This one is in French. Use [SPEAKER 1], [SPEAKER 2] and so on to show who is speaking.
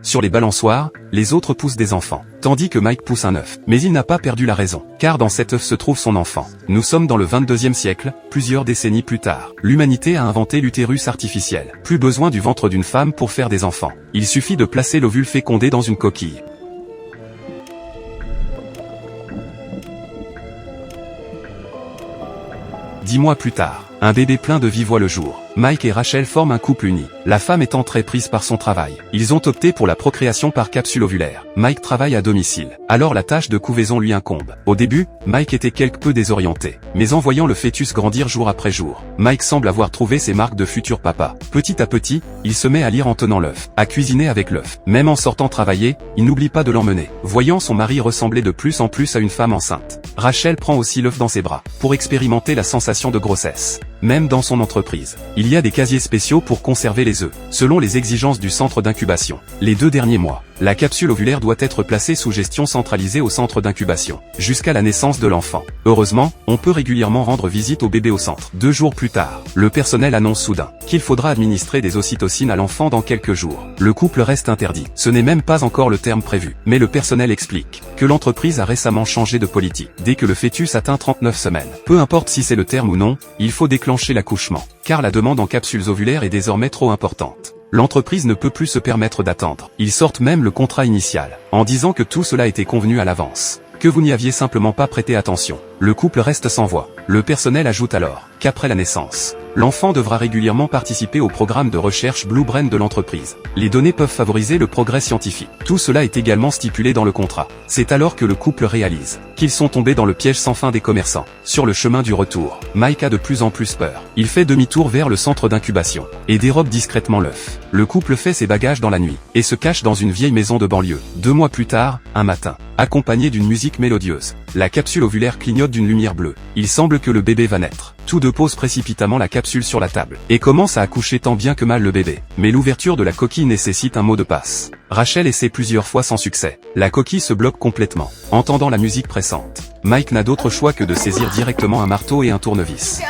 [SPEAKER 1] Sur les balançoires, les autres poussent des enfants, tandis que Mike pousse un œuf. Mais il n'a pas perdu la raison, car dans cet œuf se trouve son enfant. Nous sommes dans le 22e siècle, plusieurs décennies plus tard. L'humanité a inventé l'utérus artificiel. Plus besoin du ventre d'une femme pour faire des enfants. Il suffit de placer l'ovule fécondé dans une coquille. 10 mois plus tard, un bébé plein de vie voit le jour. Mike et Rachel forment un couple uni. La femme étant très prise par son travail. Ils ont opté pour la procréation par capsule ovulaire. Mike travaille à domicile. Alors la tâche de couvaison lui incombe. Au début, Mike était quelque peu désorienté. Mais en voyant le fœtus grandir jour après jour, Mike semble avoir trouvé ses marques de futur papa. Petit à petit, il se met à lire en tenant l'œuf, à cuisiner avec l'œuf. Même en sortant travailler, il n'oublie pas de l'emmener. Voyant son mari ressembler de plus en plus à une femme enceinte, Rachel prend aussi l'œuf dans ses bras, pour expérimenter la sensation de grossesse. Même dans son entreprise, il y a des casiers spéciaux pour conserver les œufs, selon les exigences du centre d'incubation. Les 2 derniers mois, la capsule ovulaire doit être placée sous gestion centralisée au centre d'incubation, jusqu'à la naissance de l'enfant. Heureusement, on peut régulièrement rendre visite au bébé au centre. 2 jours plus tard, le personnel annonce soudain qu'il faudra administrer des ocytocines à l'enfant dans quelques jours. Le couple reste interdit. Ce n'est même pas encore le terme prévu, mais le personnel explique que l'entreprise a récemment changé de politique. Dès que le fœtus atteint 39 semaines, peu importe si c'est le terme ou non, il faut déclencher l'accouchement, car la demande en capsules ovulaires est désormais trop importante. L'entreprise ne peut plus se permettre d'attendre. Ils sortent même le contrat initial, en disant que tout cela était convenu à l'avance, que vous n'y aviez simplement pas prêté attention. Le couple reste sans voix. Le personnel ajoute alors qu'après la naissance, l'enfant devra régulièrement participer au programme de recherche Blue Brain de l'entreprise. Les données peuvent favoriser le progrès scientifique. Tout cela est également stipulé dans le contrat. C'est alors que le couple réalise qu'ils sont tombés dans le piège sans fin des commerçants. Sur le chemin du retour, Mike a de plus en plus peur. Il fait demi-tour vers le centre d'incubation et dérobe discrètement l'œuf. Le couple fait ses bagages dans la nuit et se cache dans une vieille maison de banlieue. 2 mois plus tard, un matin, accompagné d'une musique mélodieuse, la capsule ovulaire clignote d'une lumière bleue. Il semble que le bébé va naître. Tous deux posent précipitamment la capsule sur la table et commencent à accoucher tant bien que mal le bébé. Mais l'ouverture de la coquille nécessite un mot de passe. Rachel essaie plusieurs fois sans succès. La coquille se bloque complètement. Entendant la musique pressante, Mike n'a d'autre choix que de saisir directement un marteau et un tournevis.